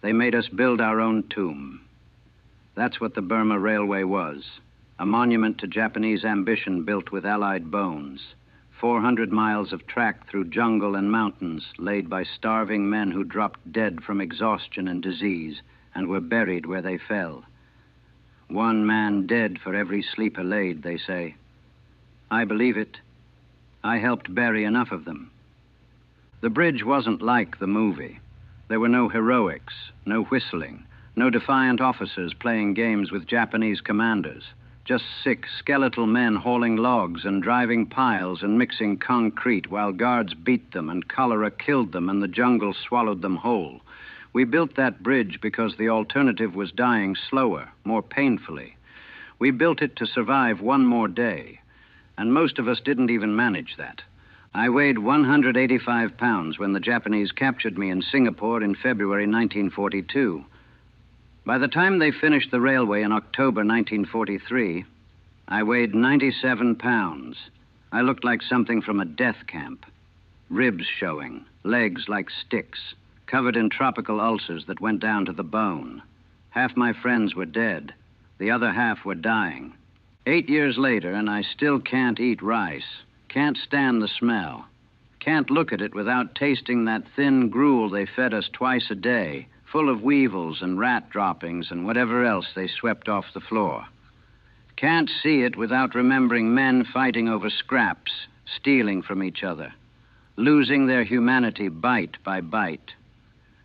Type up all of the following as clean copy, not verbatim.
They made us build our own tomb. That's what the Burma Railway was, a monument to Japanese ambition built with Allied bones. 400 miles of track through jungle and mountains laid by starving men who dropped dead from exhaustion and disease and were buried where they fell. One man dead for every sleeper laid, they say. I believe it. I helped bury enough of them. The bridge wasn't like the movie. There were no heroics, no whistling, no defiant officers playing games with Japanese commanders. Just sick, skeletal men hauling logs and driving piles and mixing concrete while guards beat them and cholera killed them and the jungle swallowed them whole. We built that bridge because the alternative was dying slower, more painfully. We built it to survive one more day, and most of us didn't even manage that. I weighed 185 pounds when the Japanese captured me in Singapore in February 1942. By the time they finished the railway in October 1943, I weighed 97 pounds. I looked like something from a death camp. Ribs showing, legs like sticks, covered in tropical ulcers that went down to the bone. Half my friends were dead. The other half were dying. 8 years later, and I still can't eat rice, can't stand the smell, can't look at it without tasting that thin gruel they fed us twice a day, full of weevils and rat droppings and whatever else they swept off the floor. Can't see it without remembering men fighting over scraps, stealing from each other, losing their humanity bite by bite.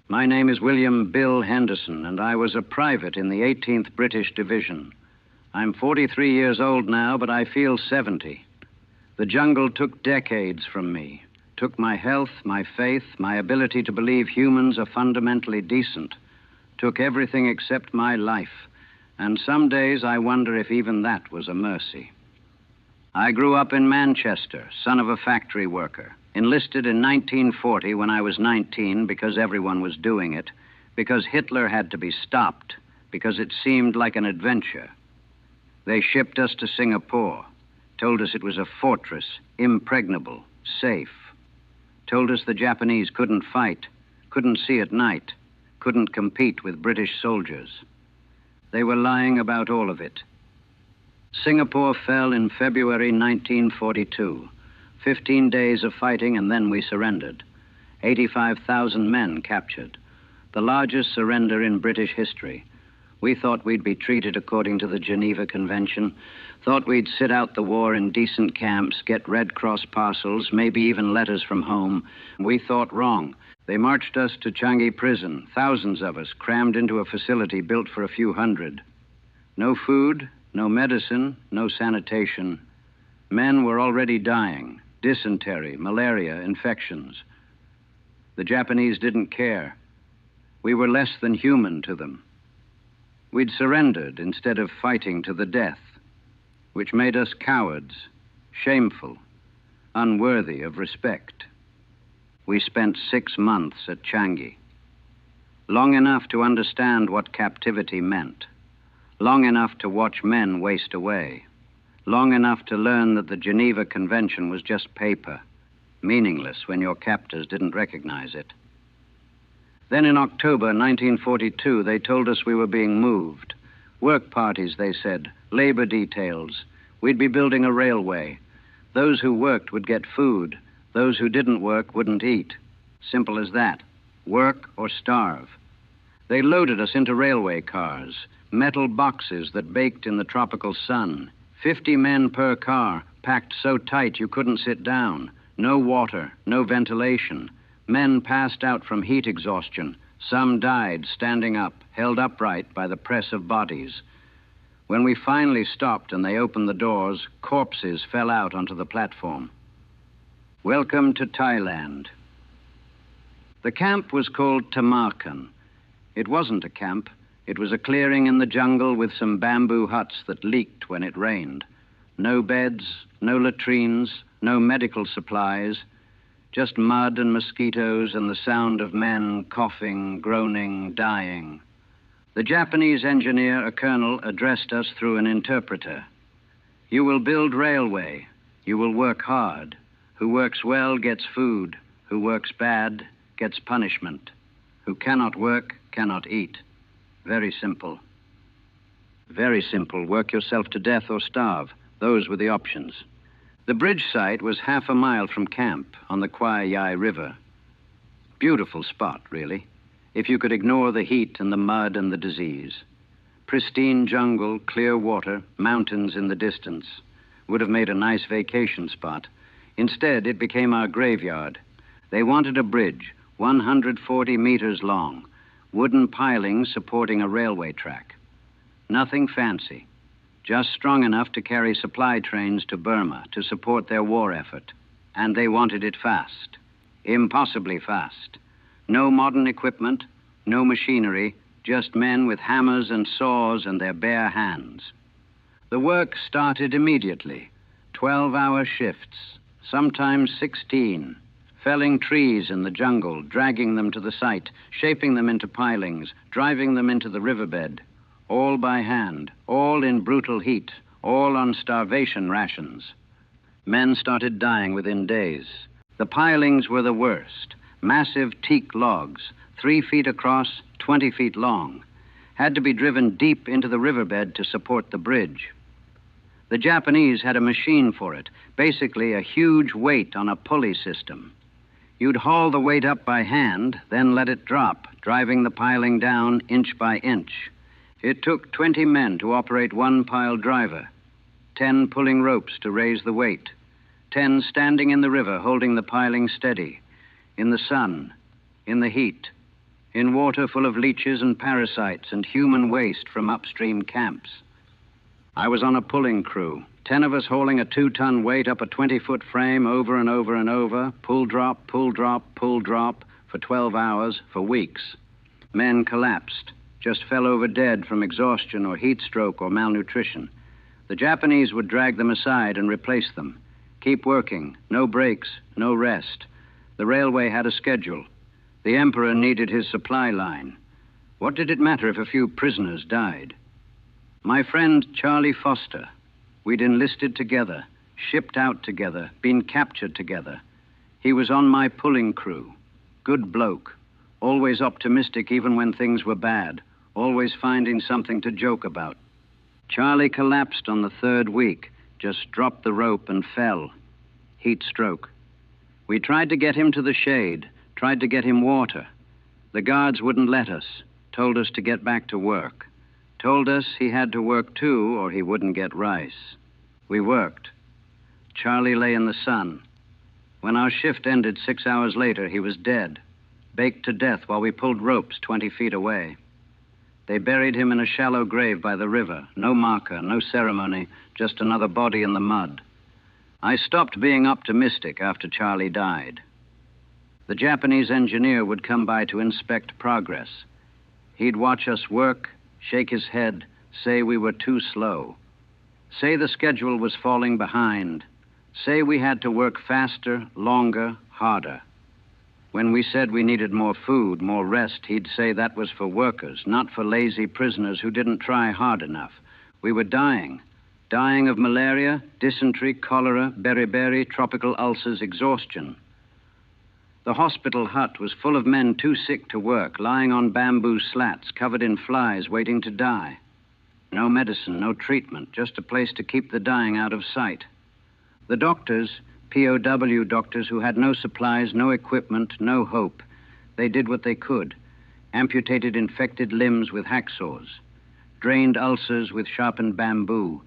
My name is William Bill Henderson, and I was a private in the 18th British Division. I'm 43 years old now, but I feel 70. The jungle took decades from me. Took my health, my faith, my ability to believe humans are fundamentally decent. Took everything except my life. And some days I wonder if even that was a mercy. I grew up in Manchester, son of a factory worker. Enlisted in 1940 when I was 19 because everyone was doing it, because Hitler had to be stopped, because it seemed like an adventure. They shipped us to Singapore, told us it was a fortress, impregnable, safe. Told us the Japanese couldn't fight, couldn't see at night, couldn't compete with British soldiers. They were lying about all of it. Singapore fell in February 1942. 15 days of fighting and then we surrendered. 85,000 men captured. The largest surrender in British history. We thought we'd be treated according to the Geneva Convention, thought we'd sit out the war in decent camps, get Red Cross parcels, maybe even letters from home. We thought wrong. They marched us to Changi Prison, thousands of us crammed into a facility built for a few hundred. No food, no medicine, no sanitation. Men were already dying, dysentery, malaria, infections. The Japanese didn't care. We were less than human to them. We'd surrendered instead of fighting to the death, which made us cowards, shameful, unworthy of respect. We spent 6 months at Changi, long enough to understand what captivity meant, long enough to watch men waste away, long enough to learn that the Geneva Convention was just paper, meaningless when your captors didn't recognize it. Then in October 1942, they told us we were being moved. Work parties, they said, labor details. We'd be building a railway. Those who worked would get food. Those who didn't work wouldn't eat. Simple as that. Work or starve. They loaded us into railway cars, metal boxes that baked in the tropical sun. 50 men per car, packed so tight you couldn't sit down. No water, no ventilation. Men passed out from heat exhaustion. Some died standing up, held upright by the press of bodies. When we finally stopped and they opened the doors, corpses fell out onto the platform. Welcome to Thailand. The camp was called Tamarkan. It wasn't a camp. It was a clearing in the jungle with some bamboo huts that leaked when it rained. No beds, no latrines, no medical supplies, just mud and mosquitoes and the sound of men coughing, groaning, dying. The Japanese engineer, a colonel, addressed us through an interpreter. You will build railway. You will work hard. Who works well gets food. Who works bad gets punishment. Who cannot work, cannot eat. Very simple. Very simple. Work yourself to death or starve. Those were the options. The bridge site was half a mile from camp on the Kwai River. Beautiful spot, really, if you could ignore the heat and the mud and the disease. Pristine jungle, clear water, mountains in the distance. Would have made a nice vacation spot. Instead, it became our graveyard. They wanted a bridge, 140 meters long, wooden pilings supporting a railway track. Nothing fancy, just strong enough to carry supply trains to Burma to support their war effort. And they wanted it fast, impossibly fast. No modern equipment, no machinery, just men with hammers and saws and their bare hands. The work started immediately, 12-hour shifts, sometimes 16, felling trees in the jungle, dragging them to the site, shaping them into pilings, driving them into the riverbed, all by hand, all in brutal heat, all on starvation rations. Men started dying within days. The pilings were the worst. Massive teak logs, 3 feet across, 20 feet long, had to be driven deep into the riverbed to support the bridge. The Japanese had a machine for it, basically a huge weight on a pulley system. You'd haul the weight up by hand, then let it drop, driving the piling down inch by inch. It took 20 men to operate one pile driver, 10 pulling ropes to raise the weight, 10 standing in the river holding the piling steady, in the sun, in the heat, in water full of leeches and parasites and human waste from upstream camps. I was on a pulling crew, 10 of us hauling a 2-ton weight up a 20-foot frame over and over and over, pull drop, pull drop, pull drop, for 12 hours, for weeks. Men collapsed, just fell over dead from exhaustion or heat stroke or malnutrition. The Japanese would drag them aside and replace them. Keep working, no breaks, no rest. The railway had a schedule. The emperor needed his supply line. What did it matter if a few prisoners died? My friend Charlie Foster, we'd enlisted together, shipped out together, been captured together. He was on my pulling crew. Good bloke, always optimistic even when things were bad, always finding something to joke about. Charlie collapsed on the 3rd week, just dropped the rope and fell. Heat stroke. We tried to get him to the shade, tried to get him water. The guards wouldn't let us, told us to get back to work. Told us he had to work too or he wouldn't get rice. We worked. Charlie lay in the sun. When our shift ended 6 hours later, he was dead, baked to death while we pulled ropes 20 feet away. They buried him in a shallow grave by the river. No marker, no ceremony, just another body in the mud. I stopped being optimistic after Charlie died. The Japanese engineer would come by to inspect progress. He'd watch us work, shake his head, say we were too slow. Say the schedule was falling behind. Say we had to work faster, longer, harder. When we said we needed more food, more rest, he'd say that was for workers, not for lazy prisoners who didn't try hard enough. We were dying. Dying of malaria, dysentery, cholera, beriberi, tropical ulcers, exhaustion. The hospital hut was full of men too sick to work, lying on bamboo slats, covered in flies, waiting to die. No medicine, no treatment, just a place to keep the dying out of sight. The doctors, POW doctors who had no supplies, no equipment, no hope, they did what they could. Amputated infected limbs with hacksaws, drained ulcers with sharpened bamboo,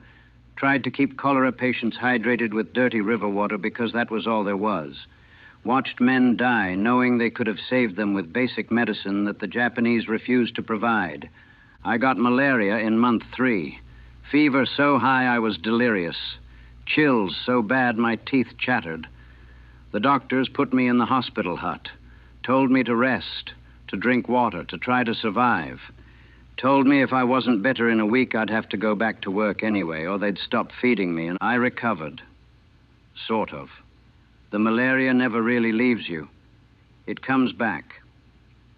tried to keep cholera patients hydrated with dirty river water because that was all there was. Watched men die knowing they could have saved them with basic medicine that the Japanese refused to provide. I got malaria in month 3. Fever so high I was delirious. Chills so bad my teeth chattered. The doctors put me in the hospital hut, told me to rest, to drink water, to try to survive. Told me if I wasn't better in a week, I'd have to go back to work anyway, or they'd stop feeding me, and I recovered. Sort of. The malaria never really leaves you. It comes back.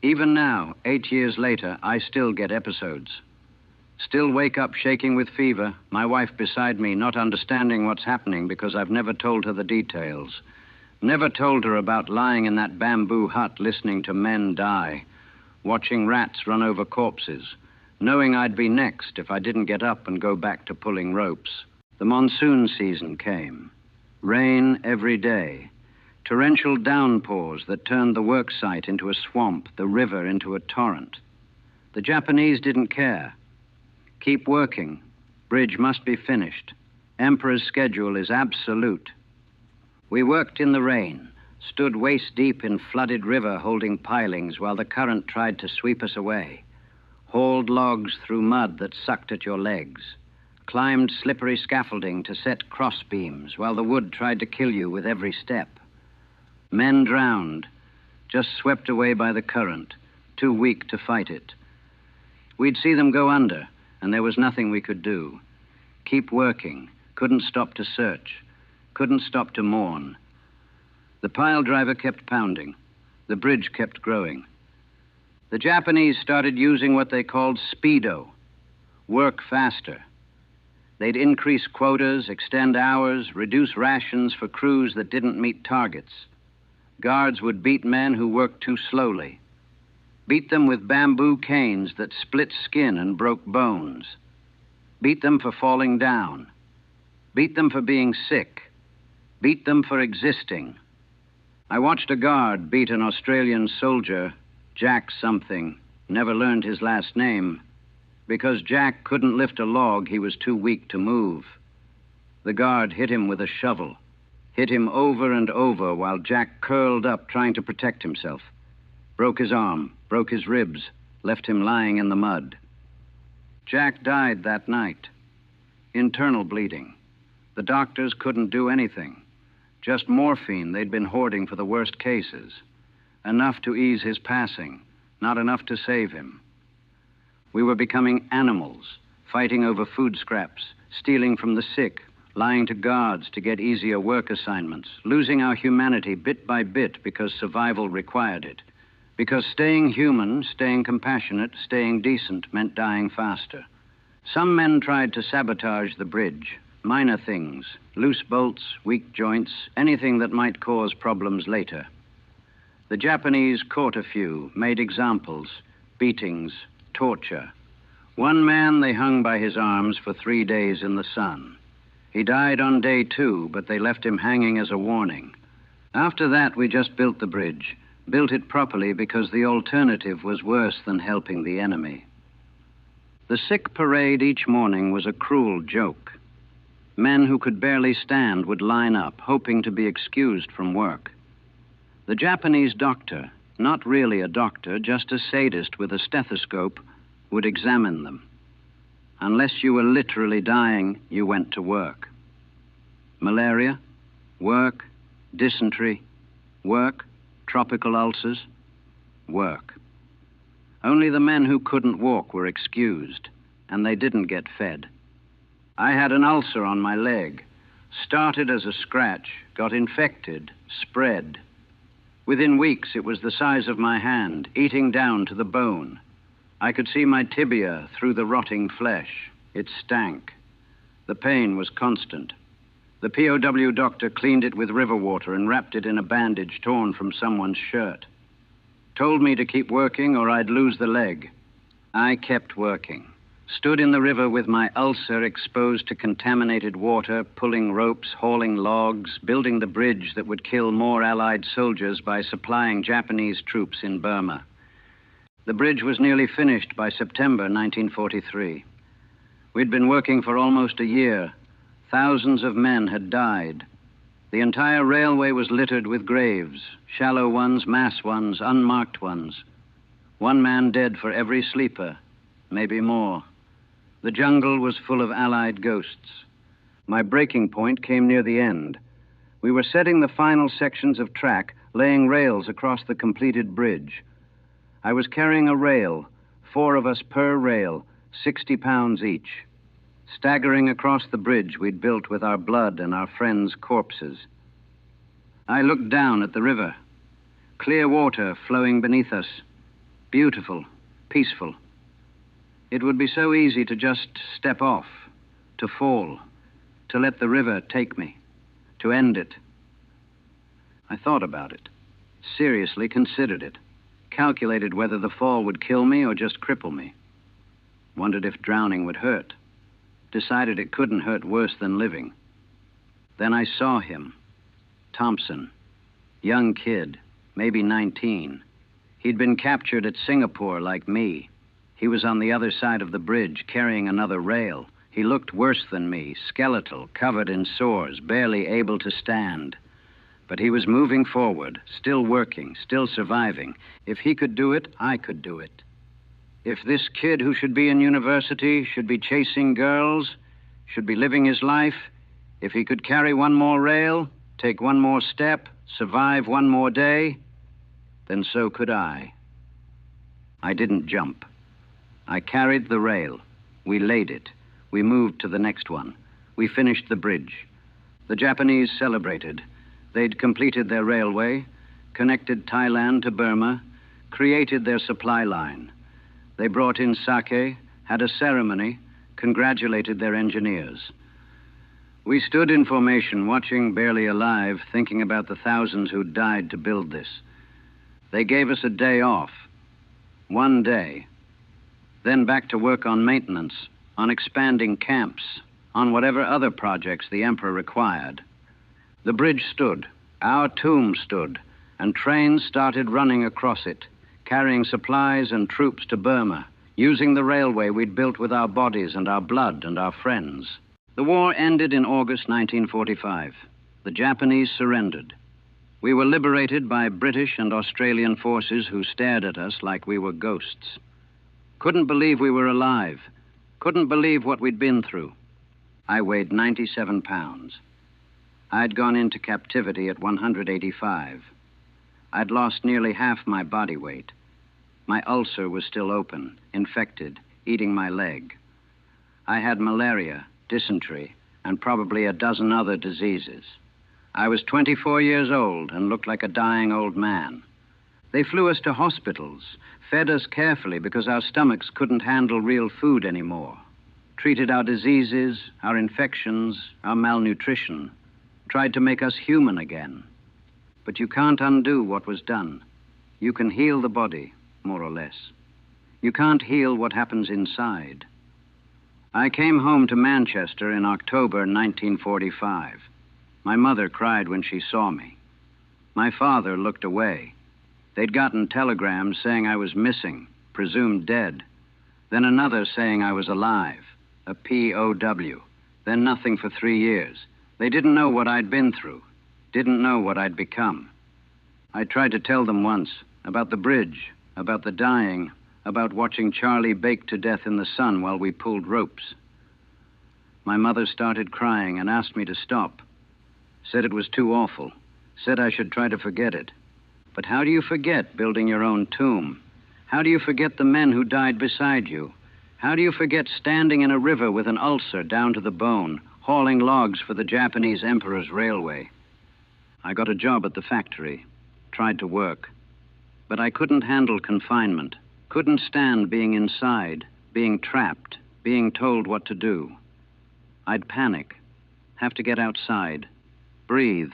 Even now, 8 years later, I still get episodes. Still wake up shaking with fever, my wife beside me, not understanding what's happening because I've never told her the details. Never told her about lying in that bamboo hut listening to men die. watching rats run over corpses, knowing I'd be next if I didn't get up and go back to pulling ropes. The monsoon season came. Rain every day. Torrential downpours that turned the work site into a swamp, the river into a torrent. The Japanese didn't care. Keep working. Bridge must be finished. Emperor's schedule is absolute. We worked in the rain, stood waist-deep in flooded river holding pilings while the current tried to sweep us away. Hauled logs through mud that sucked at your legs. Climbed slippery scaffolding to set cross beams while the wood tried to kill you with every step. Men drowned, just swept away by the current, too weak to fight it. We'd see them go under, and there was nothing we could do. Keep working, couldn't stop to search, couldn't stop to mourn. The pile driver kept pounding. The bridge kept growing. The Japanese started using what they called speedo, work faster. They'd increase quotas, extend hours, reduce rations for crews that didn't meet targets. Guards would beat men who worked too slowly. Beat them with bamboo canes that split skin and broke bones. Beat them for falling down. Beat them for being sick. Beat them for existing. I watched a guard beat an Australian soldier, Jack something, never learned his last name. Because Jack couldn't lift a log, he was too weak to move. The guard hit him with a shovel, hit him over and over while Jack curled up trying to protect himself. Broke his arm, broke his ribs, left him lying in the mud. Jack died that night. Internal bleeding. The doctors couldn't do anything. Just morphine they'd been hoarding for the worst cases. Enough to ease his passing, not enough to save him. We were becoming animals, fighting over food scraps, stealing from the sick, lying to guards to get easier work assignments, losing our humanity bit by bit because survival required it. Because staying human, staying compassionate, staying decent meant dying faster. Some men tried to sabotage the bridge. Minor things, loose bolts, weak joints, anything that might cause problems later. The Japanese caught a few, made examples, beatings, torture. One man they hung by his arms for 3 days in the sun. He died on day 2, but they left him hanging as a warning. After that, we just built the bridge. Built it properly because the alternative was worse than helping the enemy. The sick parade each morning was a cruel joke. Men who could barely stand would line up, hoping to be excused from work. The Japanese doctor, not really a doctor, just a sadist with a stethoscope, would examine them. Unless you were literally dying, you went to work. Malaria, work, dysentery, work, tropical ulcers, work. Only the men who couldn't walk were excused, and they didn't get fed. I had an ulcer on my leg. Started as a scratch, got infected, spread. Within weeks, it was the size of my hand, eating down to the bone. I could see my tibia through the rotting flesh. It stank. The pain was constant. The POW doctor cleaned it with river water and wrapped it in a bandage torn from someone's shirt. Told me to keep working or I'd lose the leg. I kept working. Stood in the river with my ulcer exposed to contaminated water, pulling ropes, hauling logs, building the bridge that would kill more Allied soldiers by supplying Japanese troops in Burma. The bridge was nearly finished by September 1943. We'd been working for almost a year. Thousands of men had died. The entire railway was littered with graves, shallow ones, mass ones, unmarked ones. One man dead for every sleeper, maybe more. The jungle was full of Allied ghosts. My breaking point came near the end. We were setting the final sections of track, laying rails across the completed bridge. I was carrying a rail, 4 of us per rail, 60 pounds each. Staggering across the bridge we'd built with our blood and our friends' corpses. I looked down at the river. Clear water flowing beneath us. Beautiful, peaceful. It would be so easy to just step off, to fall, to let the river take me, to end it. I thought about it, seriously considered it, Calculated whether the fall would kill me or just cripple me. Wondered if drowning would hurt. Decided it couldn't hurt worse than living. Then I saw him. Thompson. Young kid, maybe 19. He'd been captured at Singapore like me. He was on the other side of the bridge, carrying another rail. He looked worse than me, skeletal, covered in sores, barely able to stand. But he was moving forward, still working, still surviving. If he could do it, I could do it. If this kid who should be in university, should be chasing girls, should be living his life, if he could carry one more rail, take one more step, survive one more day, then so could I. I didn't jump. I carried the rail. We laid it. We moved to the next one. We finished the bridge. The Japanese celebrated. They'd completed their railway, connected Thailand to Burma, created their supply line. They brought in sake, had a ceremony, congratulated their engineers. We stood in formation, watching, barely alive, thinking about the thousands who'd died to build this. They gave us a day off. 1 day. Then back to work on maintenance, on expanding camps, on whatever other projects the Emperor required. The bridge stood, our tomb stood, and trains started running across it, carrying supplies and troops to Burma, using the railway we'd built with our bodies and our blood and our friends. The war ended in August 1945. The Japanese surrendered. We were liberated by British and Australian forces who stared at us like we were ghosts. Couldn't believe we were alive. Couldn't believe what we'd been through. I weighed 97 pounds. I'd gone into captivity at 185. I'd lost nearly half my body weight. My ulcer was still open, infected, eating my leg. I had malaria, dysentery, and probably a dozen other diseases. I was 24 years old and looked like a dying old man. They flew us to hospitals, fed us carefully because our stomachs couldn't handle real food anymore, treated our diseases, our infections, our malnutrition, tried to make us human again. But you can't undo what was done. You can heal the body, more or less. You can't heal what happens inside. I came home to Manchester in October 1945. My mother cried when she saw me. My father looked away. They'd gotten telegrams saying I was missing, presumed dead. Then another saying I was alive, a POW. Then nothing for 3 years. They didn't know what I'd been through, didn't know what I'd become. I tried to tell them once about the bridge, about the dying, about watching Charlie bake to death in the sun while we pulled ropes. My mother started crying and asked me to stop. Said it was too awful. Said I should try to forget it. But how do you forget building your own tomb? How do you forget the men who died beside you? How do you forget standing in a river with an ulcer down to the bone, hauling logs for the Japanese Emperor's railway? I got a job at the factory, tried to work. But I couldn't handle confinement, couldn't stand being inside, being trapped, being told what to do. I'd panic, have to get outside, breathe.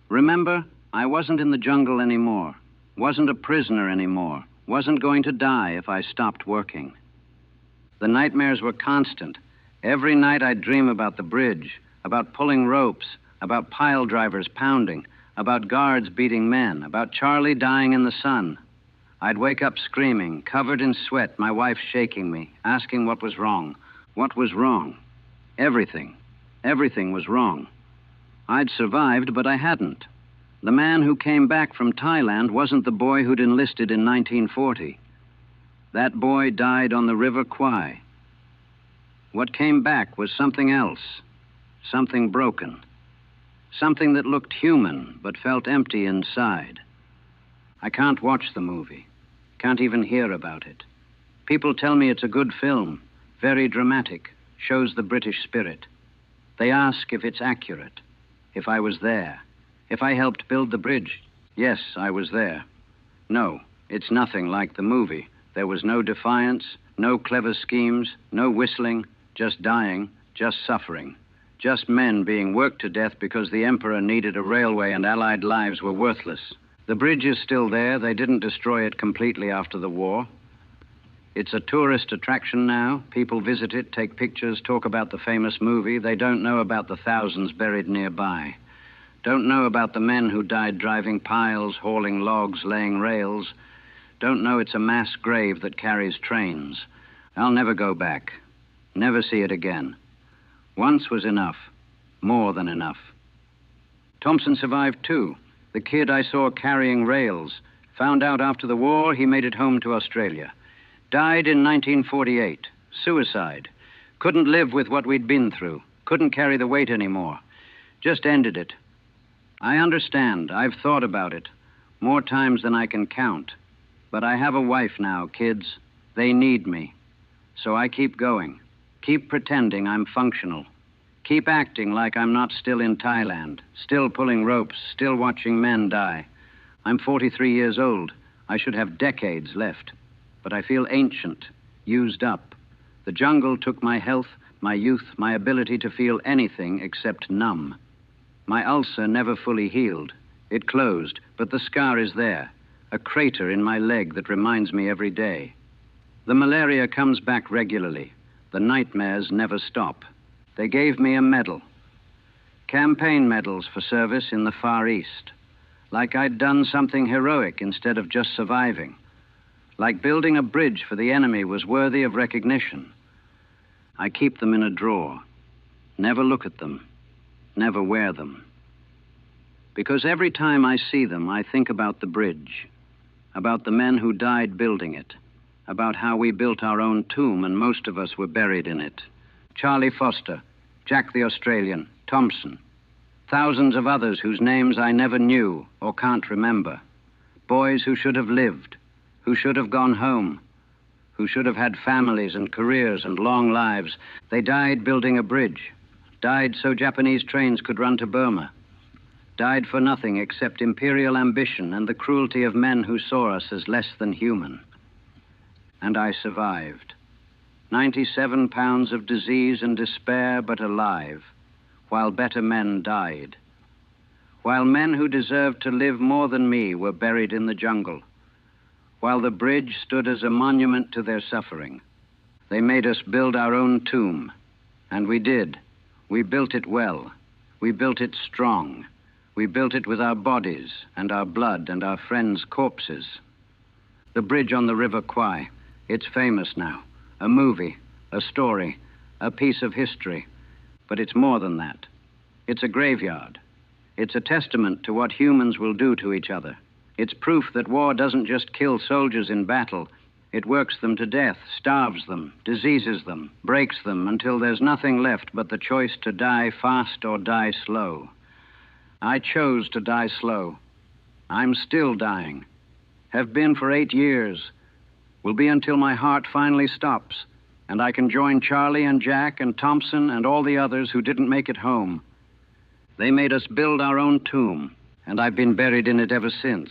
Remember, I wasn't in the jungle anymore, wasn't a prisoner anymore, wasn't going to die if I stopped working. The nightmares were constant. Every night I'd dream about the bridge, about pulling ropes, about pile drivers pounding, about guards beating men, about Charlie dying in the sun. I'd wake up screaming, covered in sweat, my wife shaking me, asking what was wrong. What was wrong? Everything. Everything was wrong. I'd survived, but I hadn't. The man who came back from Thailand wasn't the boy who'd enlisted in 1940. That boy died on the River Kwai. What came back was something else, something broken, something that looked human but felt empty inside. I can't watch the movie, can't even hear about it. People tell me it's a good film, very dramatic, shows the British spirit. They ask if it's accurate, if I was there, if I helped build the bridge. Yes, I was there. No, it's nothing like the movie. There was no defiance, no clever schemes, no whistling, just dying, just suffering, just men being worked to death because the Emperor needed a railway and Allied lives were worthless. The bridge is still there. They didn't destroy it completely after the war. It's a tourist attraction now. People visit it, take pictures, talk about the famous movie. They don't know about the thousands buried nearby. Don't know about the men who died driving piles, hauling logs, laying rails. Don't know it's a mass grave that carries trains. I'll never go back. Never see it again. Once was enough. More than enough. Thompson survived too. The kid I saw carrying rails. Found out after the war he made it home to Australia. Died in 1948. Suicide. Couldn't live with what we'd been through. Couldn't carry the weight anymore. Just ended it. I understand. I've thought about it. More times than I can count. But I have a wife now, kids. They need me. So I keep going. Keep pretending I'm functional. Keep acting like I'm not still in Thailand, still pulling ropes, still watching men die. I'm 43 years old. I should have decades left. But I feel ancient, used up. The jungle took my health, my youth, my ability to feel anything except numb. My ulcer never fully healed. It closed, but the scar is there, a crater in my leg that reminds me every day. The malaria comes back regularly. The nightmares never stop. They gave me a medal. Campaign medals for service in the Far East. Like I'd done something heroic instead of just surviving. Like building a bridge for the enemy was worthy of recognition. I keep them in a drawer. Never look at them. Never wear them. Because every time I see them, I think about the bridge. About the men who died building it. About how we built our own tomb and most of us were buried in it. Charlie Foster, Jack the Australian, Thompson. Thousands of others whose names I never knew or can't remember. Boys who should have lived, who should have gone home, who should have had families and careers and long lives. They died building a bridge. Died so Japanese trains could run to Burma. Died for nothing except imperial ambition and the cruelty of men who saw us as less than human. And I survived. 97 pounds of disease and despair, but alive, while better men died. While men who deserved to live more than me were buried in the jungle. While the bridge stood as a monument to their suffering. They made us build our own tomb. And we did. We built it well. We built it strong. We built it with our bodies and our blood and our friends' corpses. The bridge on the River Kwai. It's famous now. A movie, a story, a piece of history. But it's more than that. It's a graveyard. It's a testament to what humans will do to each other. It's proof that war doesn't just kill soldiers in battle. It works them to death, starves them, diseases them, breaks them until there's nothing left but the choice to die fast or die slow. I chose to die slow. I'm still dying. Have been for 8 years. Will be until my heart finally stops, and I can join Charlie and Jack and Thompson and all the others who didn't make it home. They made us build our own tomb, and I've been buried in it ever since.